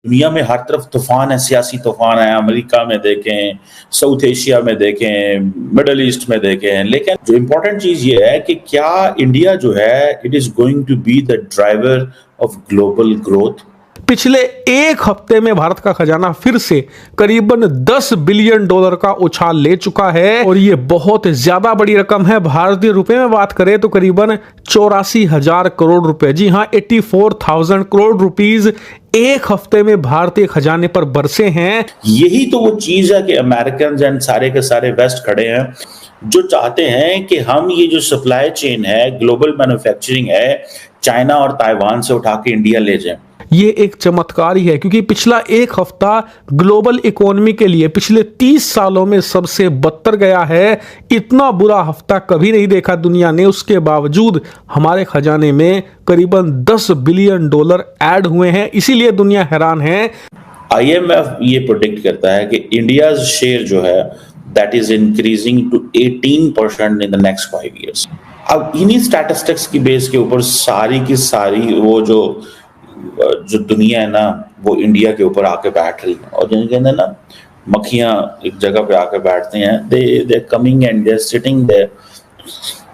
दुनिया में हर तरफ तूफान है, सियासी तूफान है। अमेरिका में देखें, साउथ एशिया में देखें, मिडल ईस्ट में देखें, लेकिन जो इम्पोर्टेंट चीज ये है कि क्या इंडिया जो है it is going to be the driver of global growth. पिछले एक हफ्ते में भारत का खजाना फिर से करीबन 10 बिलियन डॉलर का उछाल ले चुका है और ये बहुत ज्यादा बड़ी रकम है। भारतीय रुपए में बात करें तो करीबन 84,000 करोड़ रुपए, जी हाँ 84,000 करोड़ रुपीज एक हफ्ते में भारतीय खजाने पर बरसे हैं। यही तो वो चीज है कि अमेरिकन एंड सारे के सारे वेस्ट खड़े हैं जो चाहते हैं कि हम ये जो सप्लाई चेन है, ग्लोबल मैन्युफैक्चरिंग है, चाइना और ताइवान से उठा के इंडिया ले जाएं। ये एक चमत्कार ही है क्योंकि पिछला एक हफ्ता ग्लोबल इकोनॉमी के लिए पिछले 30 सालों में सबसे बदतर गया है। इतना बुरा हफ्ता कभी नहीं देखा दुनिया ने। उसके बावजूद हमारे खजाने में करीबन 10 बिलियन डॉलर ऐड हुए हैं, इसीलिए दुनिया हैरान है। IMF ये प्रोडिक्ट करता है कि इंडिया शेयर जो है that is increasing to 18% in the next 5 years। अब इन्हीं स्टैटिस्टिक्स की बेस के ऊपर सारी की सारी वो जो दुनिया है ना, वो इंडिया के ऊपर आके बैठ रही है। और जिन कहते हैं ना, मक्खियां एक जगह पे आके बैठते हैं, they coming and they sitting there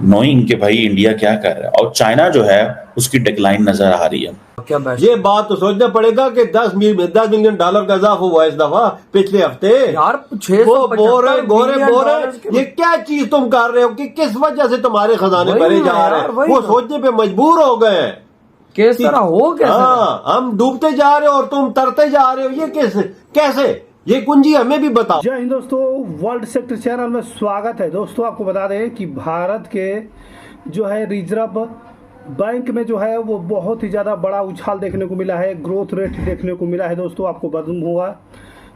knowing कि भाई इंडिया क्या कर रहा है। और चाइना जो है उसकी डिक्लाइन नजर आ रही है। ये बात तो सोचना पड़ेगा कि 10 मिलियन डॉलर का इजाफा हुआ इस दफा पिछले हफ्ते यार। वो बोल रहे ये क्या चीज तुम कर रहे हो कि किस वजह से तुम्हारे खजाने भरे जा रहे हैं, वो सोचने पे मजबूर हो गए हैं। किस तरह हो कैसे? हाँ, हम डूबते जा रहे हो और तुम तरते जा रहे हो, ये कैसे ये कुंजी हमें भी बताओ। जय हिंद दोस्तों, वर्ल्ड सेक्टर चैनल में स्वागत है। दोस्तों आपको बता दें कि भारत के जो है रिजर्व बैंक में जो है वो बहुत ही ज़्यादा बड़ा उछाल देखने को मिला है, ग्रोथ रेट देखने को मिला है। दोस्तों आपको मालूम होगा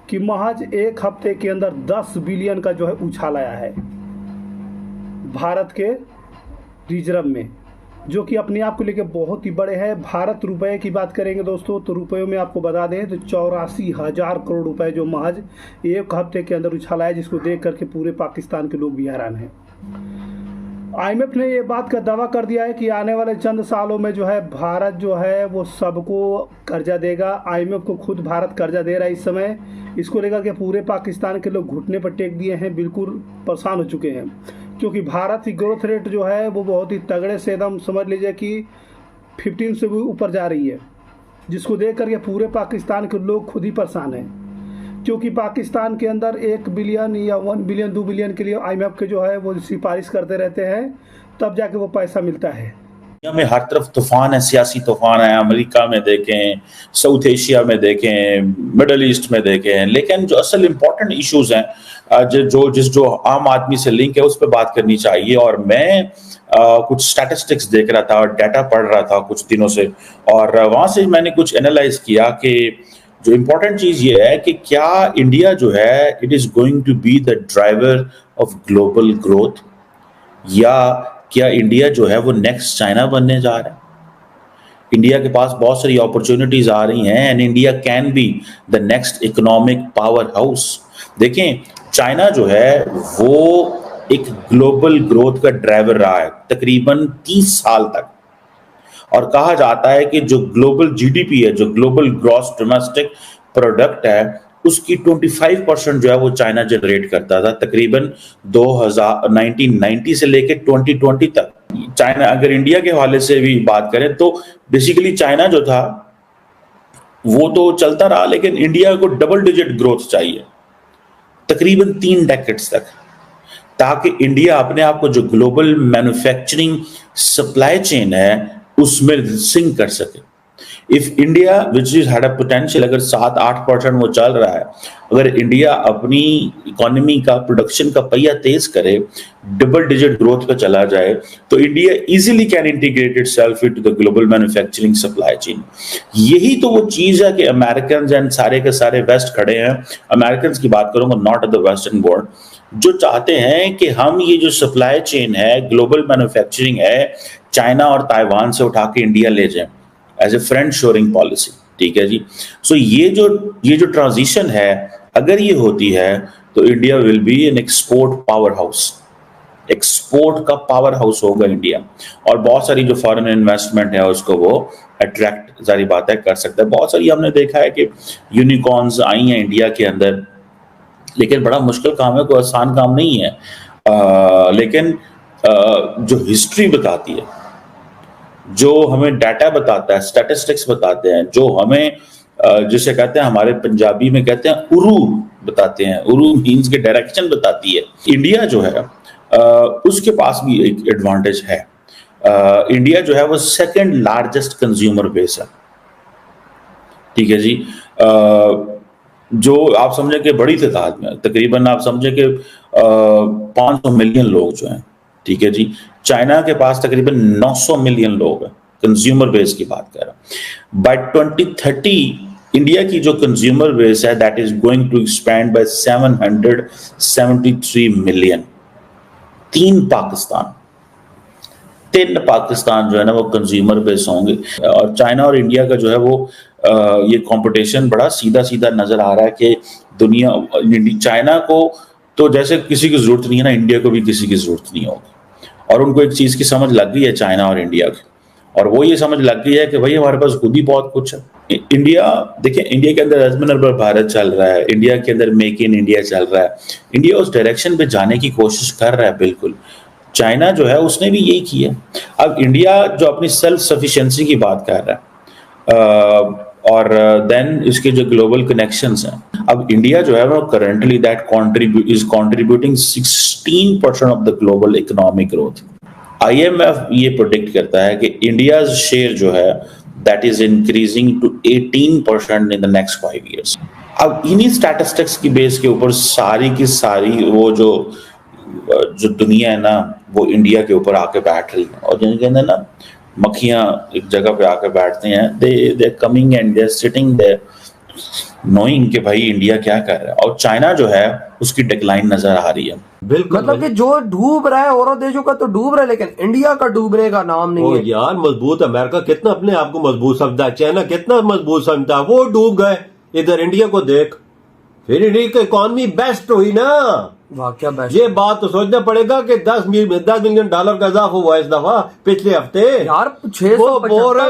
कि महज एक हफ्ते के अंदर 10 बिलियन का जो है उछाल आया है भारत के रिजर्व में, जो कि अपने आप को लेकर बहुत ही बड़े हैं। भारत रुपए की बात करेंगे दोस्तों तो रुपयों में आपको बता दें तो 84,000 करोड़ रुपए जो महज एक हफ्ते के अंदर उछाला है, जिसको देख करके पूरे पाकिस्तान के लोग भी हैरान हैं। IMF ने ये बात का दावा कर दिया है कि आने वाले चंद सालों में जो है भारत जो है वो सबको कर्जा देगा। IMF को खुद भारत कर्जा दे रहा है इस समय। इसको लेकर के पूरे पाकिस्तान के लोग घुटने पर टेक दिए हैं, बिल्कुल परेशान हो चुके हैं, क्योंकि भारत की ग्रोथ रेट जो है वो बहुत ही तगड़े से एकदम समझ लीजिए कि 15 से भी ऊपर जा रही है, जिसको देख करके पूरे पाकिस्तान के लोग खुद ही परेशान हैं। क्योंकि पाकिस्तान के अंदर 1 बिलियन या 1 बिलियन 2 बिलियन के लिए IMF के जो है वो सिफारिश करते रहते हैं, तब जाके वो पैसा मिलता है। दुनिया में हर तरफ तूफान है, सियासी तूफान है। अमेरिका में देखें, साउथ एशिया में देखें, मिडल ईस्ट में देखें, लेकिन जो असल इंपॉर्टेंट इश्यूज हैं जो आम आदमी से लिंक है उस पर बात करनी चाहिए। और मैं कुछ स्टैटिस्टिक्स देख रहा था और डाटा पढ़ रहा था कुछ दिनों से, और वहां से मैंने कुछ एनालाइज किया कि जो इम्पोर्टेंट चीज ये है कि क्या इंडिया जो है it is going to be the driver of global growth, या क्या इंडिया जो है वो नेक्स्ट चाइना बनने जा रहा है। इंडिया के पास बहुत सारी अपॉर्चुनिटीज आ रही हैं and India can be the next economic power house. देखें, चाइना जो है वो एक ग्लोबल ग्रोथ का ड्राइवर रहा है तकरीबन 30 साल तक, और कहा जाता है कि जो ग्लोबल GDP है, जो ग्लोबल ग्रॉस डोमेस्टिक प्रोडक्ट है, उसकी 25% जो है वो चाइना जनरेट करता था तकरीबन 1990 से लेकर 2020 तक। चाइना, अगर इंडिया के हवाले से भी बात करें तो बेसिकली चाइना जो था वो तो चलता रहा, लेकिन इंडिया को डबल डिजिट ग्रोथ चाहिए तकरीबन 3 डेकेड्स तक, ताकि इंडिया अपने आप को जो ग्लोबल मैन्युफैक्चरिंग सप्लाई चेन है उसमें सिंक कर सके। If India which is had a potential, अगर 7-8% वो चल रहा है, अगर इंडिया अपनी इकोनॉमी का प्रोडक्शन का पहिया तेज करे, डबल डिजिट ग्रोथ पे चला जाए, तो India easily can integrate itself into the global manufacturing supply chain. यही तो वो चीज है कि अमेरिकन एंड सारे के सारे वेस्ट खड़े हैं। अमेरिकन की बात करूंगा, नॉट द वेस्टर्न वर्ल्ड, जो चाहते हैं कि हम ये जो सप्लाई चेन है, ग्लोबल मैन्युफैक्चरिंग है, चाइना और ताइवान से उठा के इंडिया ले जाएं as a friend shoring policy. ठीक है जी। सो ये जो ट्रांजिशन है, अगर ये होती है तो India will be an export power house, export का पावर हाउस होगा इंडिया, और बहुत सारी जो फॉरेन इन्वेस्टमेंट है उसको वो अट्रैक्ट, सारी बातें कर सकता है। बहुत सारी हमने देखा है कि यूनिकॉर्न्स आई हैं इंडिया के अंदर, लेकिन बड़ा मुश्किल काम है, कोई आसान काम नहीं है। लेकिन जो हिस्ट्री बताती है, जो हमें डाटा बताता है, स्टैटिस्टिक्स बताते हैं, जो हमें जिसे कहते हैं, हमारे पंजाबी में कहते हैं उरू बताते हैं, उरू मीन्स के डायरेक्शन बताती है। इंडिया जो है उसके पास भी एक एडवांटेज है। इंडिया जो है वो सेकंड लार्जेस्ट कंज्यूमर बेस है, ठीक है जी। जो आप समझे कि बड़ी तादाद में, तकरीबन आप समझे कि 500 मिलियन लोग जो हैं, ठीक है जी। चाइना के पास तकरीबन 900 मिलियन लोग हैं, कंज्यूमर बेस की बात कर रहा हूं। बाय 2030 इंडिया की जो कंज्यूमर बेस है that is going to expand by 773 million. तीन पाकिस्तान जो है ना वो कंज्यूमर बेस होंगे, और चाइना और इंडिया का जो है वो ये कंपटीशन बड़ा सीधा सीधा नजर आ रहा है कि दुनिया, चाइना को तो जैसे किसी की जरूरत नहीं है ना, इंडिया को भी किसी की जरूरत नहीं होगी। और उनको एक चीज की समझ लग गई है चाइना और इंडिया की, और वो ये समझ लग गई है कि भाई हमारे पास खुद ही बहुत कुछ है। इंडिया, देखिए इंडिया के अंदर आत्मनिर्भर भारत चल रहा है, इंडिया के अंदर मेक इन इंडिया चल रहा है, इंडिया उस डायरेक्शन पे जाने की कोशिश कर रहा है बिल्कुल। चाइना जो है उसने भी यही किया। अब इंडिया जो अपनी सेल्फ सफिशिएंसी की बात कर रहा है, और देन इसके जो ग्लोबल कनेक्शंस हैं, अब इंडिया जो है वो currently that is contributing 16% of the global economic growth. IMF ये प्रोडिक्ट करता है कि इंडिया शेयर जो है that is increasing to 18% in the next 5 years। अब इन्हीं स्टैटिस्टिक्स की बेस के ऊपर सारी की सारी वो जो दुनिया है ना वो इंडिया के ऊपर आके बैठ रही है, और जिनके अंदर ना मक्खियां एक जगह पे आके बैठते हैं, they coming and they sitting there knowing कि भाई इंडिया क्या कर रहा है। और चाइना जो है उसकी डिक्लाइन नजर आ रही है। बिल्कुल, मतलब कि जो डूब रहा है और देशों का तो डूब रहा है, लेकिन इंडिया का डूबने का नाम नहीं है। यार मजबूत अमेरिका कितना अपने आप को मजबूत समझता है, चाइना कितना मजबूत समझता है, वो डूब गए। इधर इंडिया को देख, फिर इंडिया की इकोनॉमी बेस्ट हुई ना। वाकया बेस्ट। ये बात तो सोचना पड़ेगा कि 10 मिलियन डॉलर का इजाफा हुआ इस दफा पिछले हफ्ते। यार वो बोरे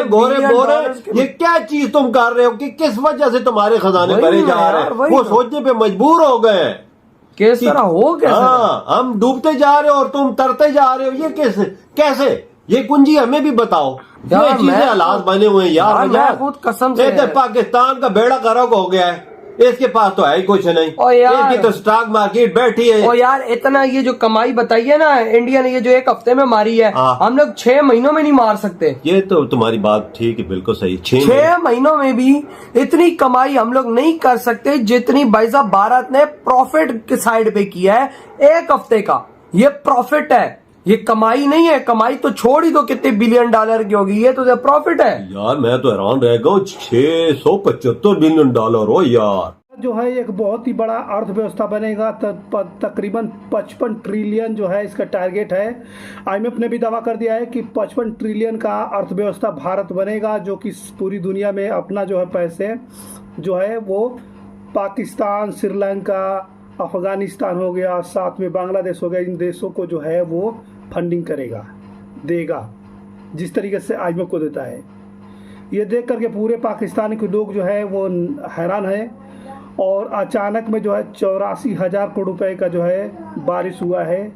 ये क्या चीज तुम कर रहे हो कि किस वजह से तुम्हारे खजाने भरे जा रहे हैं, वो सोचने पे मजबूर हो गए हैं। किस तरह हो कैसे? हाँ, हम डूबते जा रहे हो और तुम तरते जा रहे हो, ये कैसे? ये कुंजी हमें भी बताओ। ये चीजें हालात बने हुए हैं यार। मैं खुद कसम से पाकिस्तान का बेड़ा गर्क हो गया है, इसके पास तो है ही कुछ नहीं। इसकी तो स्टॉक मार्केट बैठी है। और यार इतना ये जो कमाई बताई है ना इंडिया ने, ये जो एक हफ्ते में मारी है, हम लोग 6 महीनों में नहीं मार सकते। ये तो तुम्हारी बात ठीक है, बिल्कुल सही। 6 महीनों में भी इतनी कमाई हम लोग नहीं कर सकते जितनी भाई साहब भारत ने प्रॉफिट के साइड पे किया है एक हफ्ते का। ये प्रॉफिट है, ये कमाई नहीं है। कमाई तो छोड़ ही दो कितने बिलियन डॉलर की होगी, ये तो प्रॉफिट है। यार मैं तो हैरान रह गया, 675 बिलियन डॉलर हो यार। जो है एक बहुत ही बड़ा अर्थव्यवस्था बनेगा, तकरीबन 55 ट्रिलियन जो है इसका टारगेट है। IMF ने भी दावा कर दिया है कि 55 ट्रिलियन का अर्थव्यवस्था भारत बनेगा, जो कि पूरी दुनिया में अपना जो है पैसे जो है वो पाकिस्तान, श्रीलंका, अफगानिस्तान हो गया, साथ में बांग्लादेश हो गया, इन देशों को जो है वो फंडिंग करेगा, देगा, जिस तरीके से IMF को देता है। ये देख करके पूरे पाकिस्तान के लोग जो है वो हैरान है। और अचानक में जो है 84,000 करोड़ रुपए का जो है बारिश हुआ है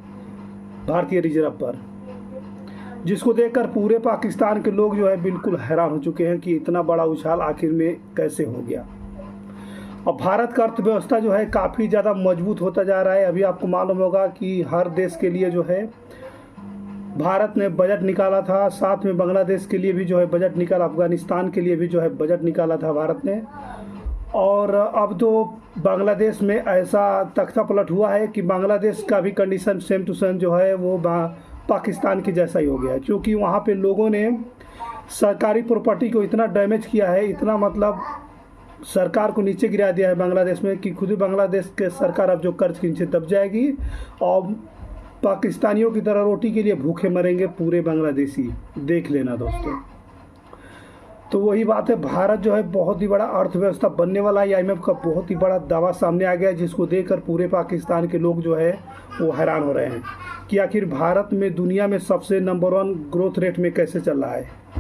भारतीय रिजर्व पर, जिसको देखकर पूरे पाकिस्तान के लोग जो है बिल्कुल हैरान हो चुके हैं कि इतना बड़ा उछाल आखिर में कैसे हो गया। और भारत का अर्थव्यवस्था जो है काफ़ी ज़्यादा मजबूत होता जा रहा है। अभी आपको मालूम होगा कि हर देश के लिए जो है भारत ने बजट निकाला था, साथ में बांग्लादेश के लिए भी जो है बजट निकाला, अफगानिस्तान के लिए भी जो है बजट निकाला था भारत ने। और अब तो बांग्लादेश में ऐसा तख्ता पलट हुआ है कि बांग्लादेश का भी कंडीशन सेम टू सेम जो है वो पाकिस्तान की जैसा ही हो गया है, क्योंकि वहाँ पे लोगों ने सरकारी प्रॉपर्टी को इतना डैमेज किया है, इतना मतलब सरकार को नीचे गिरा दिया है बांग्लादेश में कि खुद ही बांग्लादेश के सरकार अब जो कर्ज के नीचे दब जाएगी और पाकिस्तानियों की तरह रोटी के लिए भूखे मरेंगे पूरे बांग्लादेशी। देख लेना दोस्तों। तो वही बात है, भारत जो है बहुत ही बड़ा अर्थव्यवस्था बनने वाला है। IMF का बहुत ही बड़ा दावा सामने आ गया है, जिसको देखकर पूरे पाकिस्तान के लोग जो है वो हैरान हो रहे हैं कि आखिर भारत में दुनिया में सबसे नंबर 1 ग्रोथ रेट में कैसे चल रहा है।